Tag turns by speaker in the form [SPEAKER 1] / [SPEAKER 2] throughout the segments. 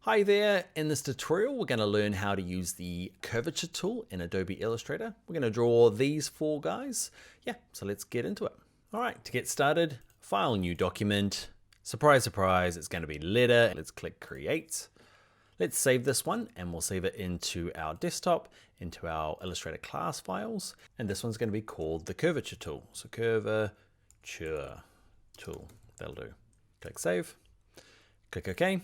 [SPEAKER 1] Hi there, in this tutorial we're going to learn how to use the Curvature tool in Adobe Illustrator. We're going to draw these four guys. Yeah, so let's get into it. All right, to get started, File, New Document. Surprise, surprise, it's going to be letter. Let's click Create. Let's save this one and we'll save it into our desktop, into our Illustrator class files. And this one's going to be called the Curvature tool. So Curvature tool, that'll do. Click Save, click OK.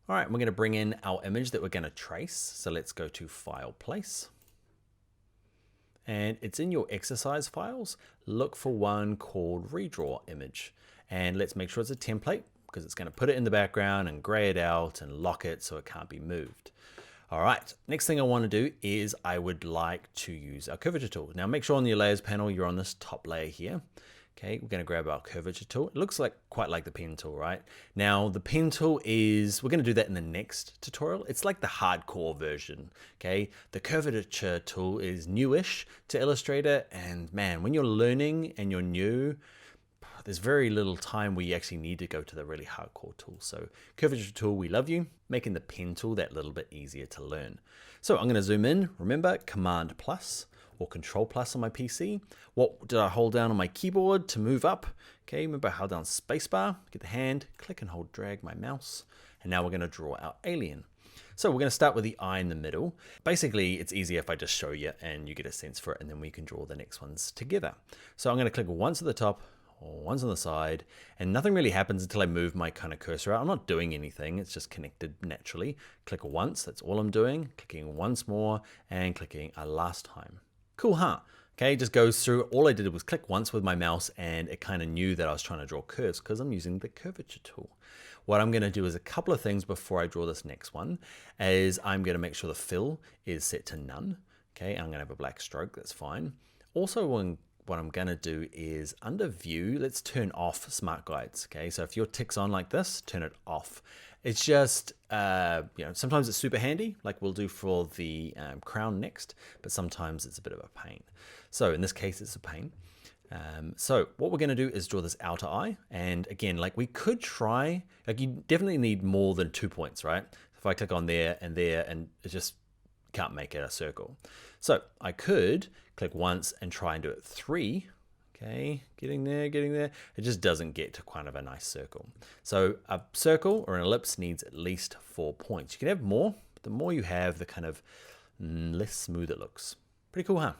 [SPEAKER 1] All right, we're going to bring in our image that we're going to trace. So let's go to File, Place. And it's in your exercise files. Look for one called Redraw Image. And let's make sure it's a template because it's going to put it in the background and gray it out and lock it so it can't be moved. All right, next thing I want to do is I would like to use our Curvature tool. Now make sure on your layers panel, you're on this top layer here. Okay, we're going to grab our Curvature tool. It looks like quite like the pen tool, right? Now the pen tool is, we're going to do that in the next tutorial. It's like the hardcore version, okay? The Curvature tool is newish to Illustrator, and man, when you're learning and you're new, there's very little time where you actually need to go to the really hardcore tool. So Curvature tool, we love you, making the pen tool that little bit easier to learn. So I'm going to zoom in, remember Command plus or Control plus on my PC. What did I hold down on my keyboard to move up? Okay, remember I held down spacebar, get the hand, click and hold, drag my mouse. And now we're going to draw our alien. So we're going to start with the eye in the middle. Basically, it's easier if I just show you and you get a sense for it, and then we can draw the next ones together. So I'm going to click once at the top, once on the side, and nothing really happens until I move my kind of cursor out. I'm not doing anything, it's just connected naturally. Click once, that's all I'm doing. Clicking once more and clicking a last time. Cool, huh? Okay, it just goes through. All I did was click once with my mouse and it kind of knew that I was trying to draw curves because I'm using the Curvature tool. What I'm going to do is a couple of things before I draw this next one is I'm going to make sure the fill is set to none. Okay, and I'm going to have a black stroke, that's fine. Also, what I'm going to do is under view, let's turn off smart guides. Okay, so if your tick's on like this, turn it off. It's just, sometimes it's super handy, like we'll do for the crown next, but sometimes it's a bit of a pain. So in this case, it's a pain. So what we're going to do is draw this outer eye. And again, like we could try, like you definitely need more than 2 points, right? If I click on there, and it just can't make it a circle. So I could click once and try and do it 3. Okay, getting there. It just doesn't get to kind of a nice circle. So a circle or an ellipse needs at least 4 points. You can have more, but the more you have, the kind of less smooth it looks. Pretty cool, huh?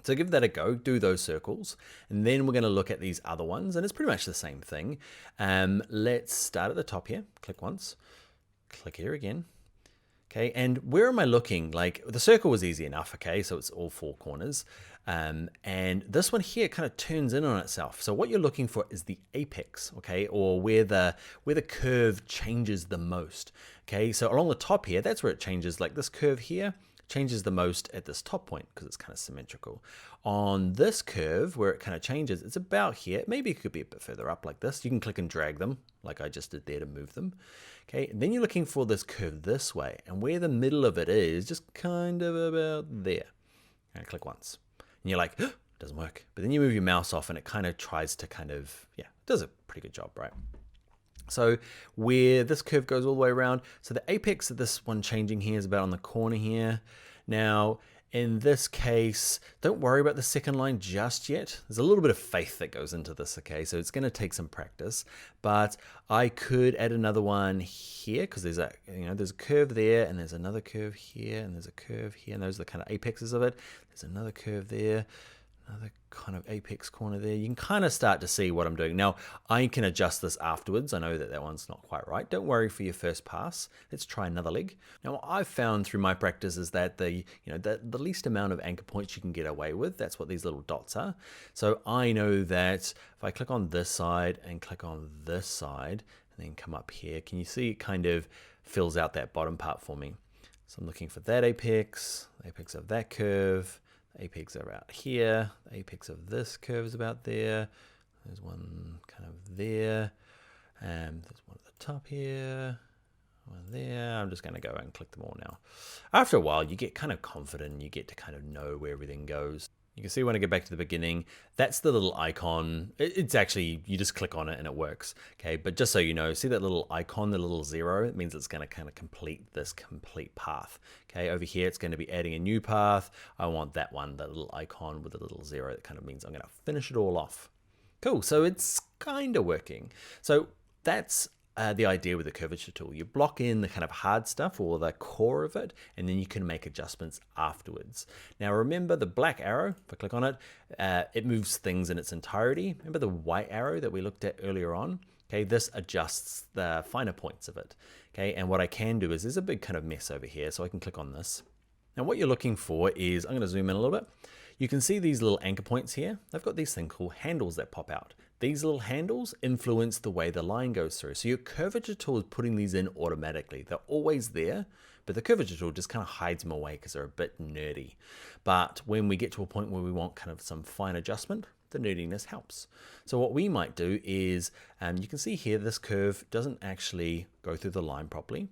[SPEAKER 1] So give that a go, do those circles, and then we're going to look at these other ones, and it's pretty much the same thing. Let's start at the top here, click once, click here again. Okay, and where am I looking? Like the circle was easy enough, okay, so it's all 4 corners. And this one here kind of turns in on itself. So what you're looking for is the apex, okay, or where the curve changes the most. Okay, so along the top here, that's where it changes. Like this curve here changes the most at this top point because it's kind of symmetrical. On this curve where it kind of changes, it's about here. Maybe it could be a bit further up like this. You can click and drag them like I just did there to move them. Okay, and then you're looking for this curve this way, and where the middle of it is just kind of about there. And click once. And you're like, oh, it doesn't work. But then you move your mouse off and it kind of tries to it does a pretty good job, right? So where this curve goes all the way around, so the apex of this one changing here is about on the corner here. Now, in this case, don't worry about the second line just yet. There's a little bit of faith that goes into this, okay? So it's going to take some practice, but I could add another one here because there's a curve there, and there's another curve here, and there's a curve here, and those are the kind of apexes of it. There's another curve there, another kind of apex corner there. You can kind of start to see what I'm doing. Now, I can adjust this afterwards. I know that one's not quite right. Don't worry for your first pass. Let's try another leg. Now, what I've found through my practice is that the least amount of anchor points you can get away with, that's what these little dots are. So I know that if I click on this side and click on this side and then come up here, can you see it kind of fills out that bottom part for me? So I'm looking for that apex, the apex of that curve, apex are out here, the apex of this curve is about there, there's one kind of there, and there's one at the top here, one there. I'm just going to go and click them all now. After a while, you get kind of confident, you get to kind of know where everything goes. You can see when I get back to the beginning, that's the little icon. It's actually, you just click on it and it works. Okay, but just so you know, see that little icon, the little zero, it means it's going to kind of complete this complete path. Okay, over here, it's going to be adding a new path. I want that one, that little icon with the little zero. That kind of means I'm going to finish it all off. Cool, so it's kind of working. So that's the idea with the curvature tool. You block in the kind of hard stuff or the core of it, and then you can make adjustments afterwards. Now remember the black arrow, if I click on it, it moves things in its entirety. Remember the white arrow that we looked at earlier on? Okay, this adjusts the finer points of it. Okay, and what I can do is there's a big kind of mess over here, so I can click on this. Now what you're looking for is, I'm gonna zoom in a little bit. You can see these little anchor points here. They've got these things called handles that pop out. These little handles influence the way the line goes through. So your curvature tool is putting these in automatically. They're always there, but the curvature tool just kind of hides them away because they're a bit nerdy. But when we get to a point where we want kind of some fine adjustment, the nerdiness helps. So what we might do is, you can see here, this curve doesn't actually go through the line properly.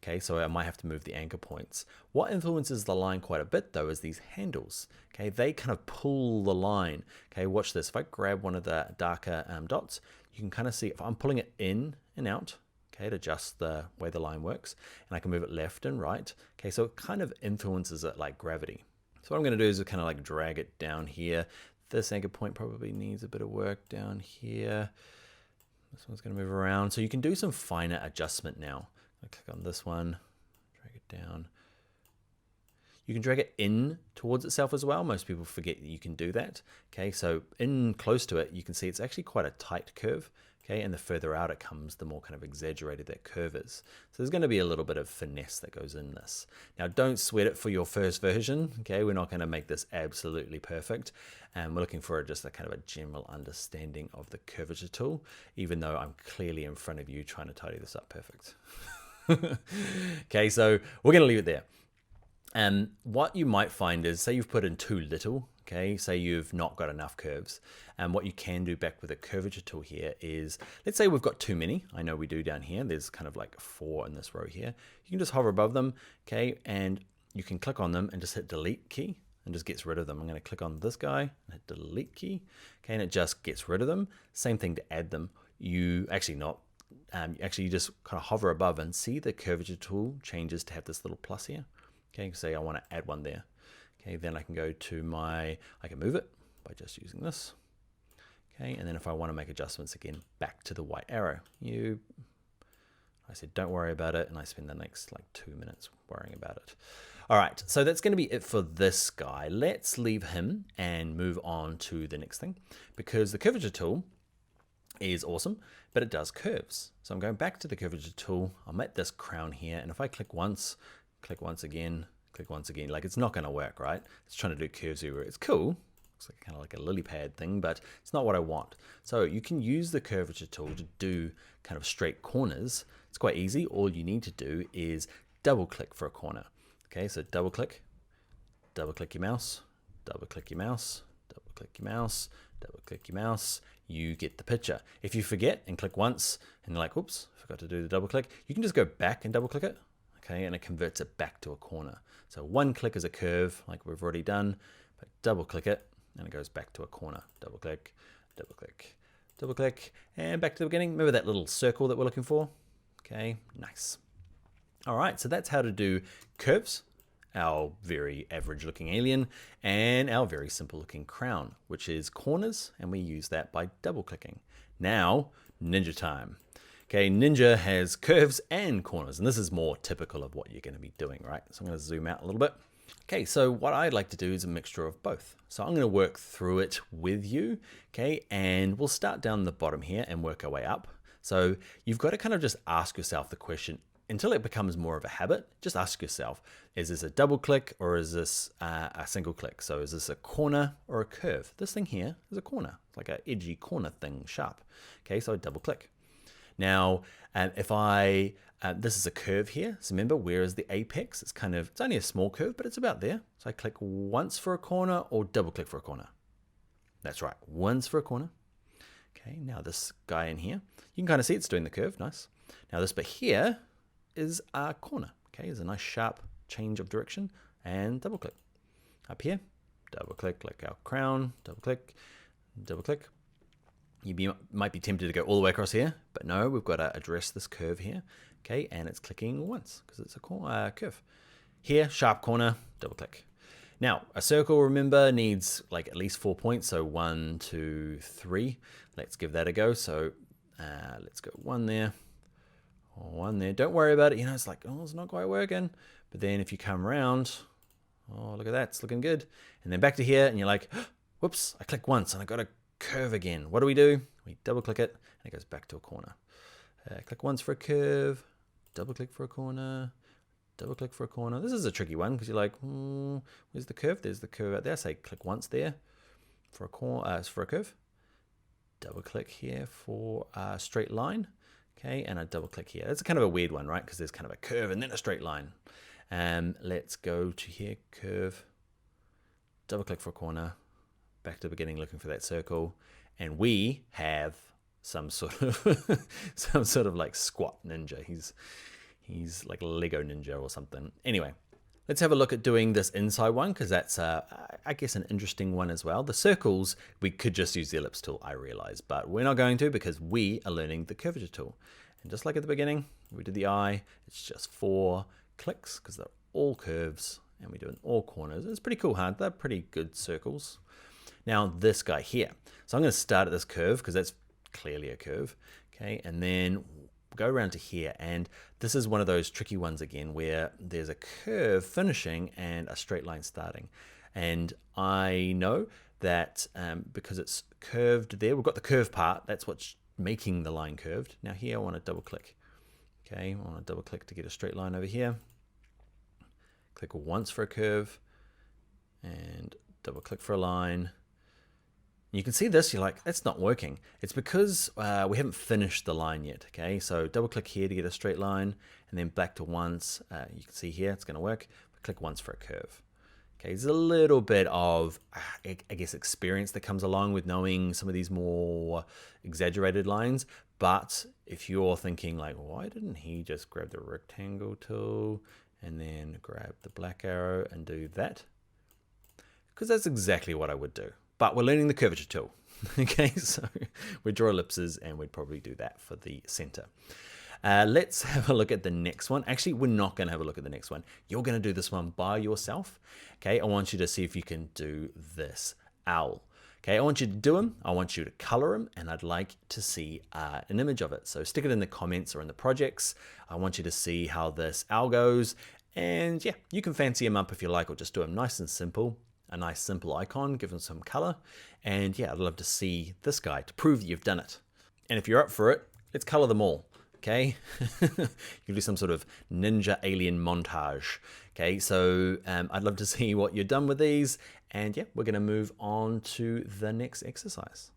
[SPEAKER 1] Okay, so I might have to move the anchor points. What influences the line quite a bit though is these handles. Okay, they kind of pull the line. Okay, watch this. If I grab one of the darker dots, you can kind of see if I'm pulling it in and out, okay, to adjust the way the line works, and I can move it left and right. Okay, so it kind of influences it like gravity. So what I'm going to do is kind of like drag it down here. This anchor point probably needs a bit of work down here. This one's going to move around. So you can do some finer adjustment now. I click on this one, drag it down. You can drag it in towards itself as well. Most people forget that you can do that. Okay, so in close to it, you can see it's actually quite a tight curve. Okay, and the further out it comes, the more kind of exaggerated that curve is. So there's going to be a little bit of finesse that goes in this. Now, don't sweat it for your first version. Okay, we're not going to make this absolutely perfect. And we're looking for just a kind of a general understanding of the curvature tool, even though I'm clearly in front of you trying to tidy this up perfect. Okay, so we're going to leave it there. And what you might find is, say you've put in too little, okay, say you've not got enough curves. And what you can do back with the curvature tool here is, let's say we've got too many. I know we do down here. There's kind of like 4 in this row here. You can just hover above them, okay, and you can click on them and just hit delete key and just gets rid of them. I'm going to click on this guy and hit delete key, okay, and it just gets rid of them. Same thing to add them. You actually not. You just kind of hover above and see the curvature tool changes to have this little plus here. Okay, say I want to add one there. Okay, then I can go to I can move it by just using this. Okay, and then if I want to make adjustments again, back to the white arrow. I said, don't worry about it. And I spend the next like 2 minutes worrying about it. All right, so that's going to be it for this guy. Let's leave him and move on to the next thing, because the curvature tool is awesome, but it does curves. So I'm going back to the curvature tool. I'm at this crown here, and if I click once again, like it's not going to work, right? It's trying to do curves everywhere. It's cool. Looks like kind of like a lily pad thing, but it's not what I want. So you can use the curvature tool to do kind of straight corners. It's quite easy. All you need to do is double click for a corner. Okay, so double click your mouse, double click your mouse, double click your mouse, double click your mouse. You get the picture. If you forget and click once and you're like, oops, forgot to do the double click, you can just go back and double click it, okay, and it converts it back to a corner. So one click is a curve like we've already done, but double click it and it goes back to a corner. Double click, double click, double click, and back to the beginning. Remember that little circle that we're looking for? Okay, nice. All right, so that's how to do curves, our very average looking alien, and our very simple looking crown, which is corners, and we use that by double clicking. Now, Ninja time. Okay, Ninja has curves and corners, and this is more typical of what you're going to be doing, right? So I'm going to zoom out a little bit. Okay, so what I'd like to do is a mixture of both. So I'm going to work through it with you, okay, and we'll start down the bottom here and work our way up. So you've got to kind of just ask yourself the question, until it becomes more of a habit, just ask yourself, is this a double click or is this a single click? So is this a corner or a curve? This thing here is a corner, it's like an edgy corner thing, sharp. Okay, so I double click. Now, if this is a curve here, so remember, where is the apex? It's only a small curve, but it's about there. So I click once for a corner or double click for a corner. That's right, once for a corner. Okay, now this guy in here, you can kind of see it's doing the curve, nice. Now this bit here is a corner, okay? There's a nice sharp change of direction and double click. Up here, double click like our crown, double click, double click. Might be tempted to go all the way across here, but no, we've got to address this curve here. Okay, and it's clicking once because it's a curve. Here, sharp corner, double click. Now, a circle, remember, needs like at least 4 points. So 1, 2, 3. Let's give that a go. So let's go 1 there, 1 there. Don't worry about it. You know, it's like, oh, it's not quite working. But then if you come around, oh, look at that. It's looking good. And then back to here, and you're like, whoops, I clicked once and I got a curve again. What do? We double click it, and it goes back to a corner. Click once for a curve, double click for a corner, double click for a corner. This is a tricky one because you're like, where's the curve? There's the curve out there. Say click once there for a curve. Double click here for a straight line. Okay, and a double click here. That's kind of a weird one, right? Because there's kind of a curve and then a straight line. Let's go to here, curve, double click for a corner, back to the beginning looking for that circle, and we have some sort of like squat ninja. He's like a Lego ninja or something. Anyway, let's have a look at doing this inside one because that's I guess an interesting one as well. The circles, we could just use the ellipse tool, I realize, but we're not going to because we are learning the curvature tool. And just like at the beginning, we did the eye, it's just 4 clicks because they're all curves and we do it in all corners. It's pretty cool, huh? They're pretty good circles. Now this guy here. So I'm going to start at this curve because that's clearly a curve. Okay, and then go around to here, and this is one of those tricky ones again where there's a curve finishing and a straight line starting. And I know that because it's curved there, we've got the curve part, that's what's making the line curved. Now here I want to double click. Okay, I want to double click to get a straight line over here. Click once for a curve and double click for a line. You can see this, you're like, that's not working. It's because we haven't finished the line yet, okay? So double click here to get a straight line, and then back to once. You can see here, it's gonna work. Click once for a curve. Okay, there's a little bit of, I guess, experience that comes along with knowing some of these more exaggerated lines. But if you're thinking like, why didn't he just grab the rectangle tool and then grab the black arrow and do that? Because that's exactly what I would do. But we're learning the curvature tool, okay? So we draw ellipses and we'd probably do that for the center. Let's have a look at the next one. Actually, we're not gonna have a look at the next one. You're gonna do this one by yourself, okay? I want you to see if you can do this owl. Okay, I want you to do them, I want you to color them, and I'd like to see an image of it. So stick it in the comments or in the projects. I want you to see how this owl goes. And yeah, you can fancy them up if you like, or just do them nice and simple. A nice simple icon, give them some color. And yeah, I'd love to see this guy to prove that you've done it. And if you're up for it, let's color them all, okay? You do some sort of ninja alien montage. Okay, so I'd love to see what you're done with these. And yeah, we're gonna move on to the next exercise.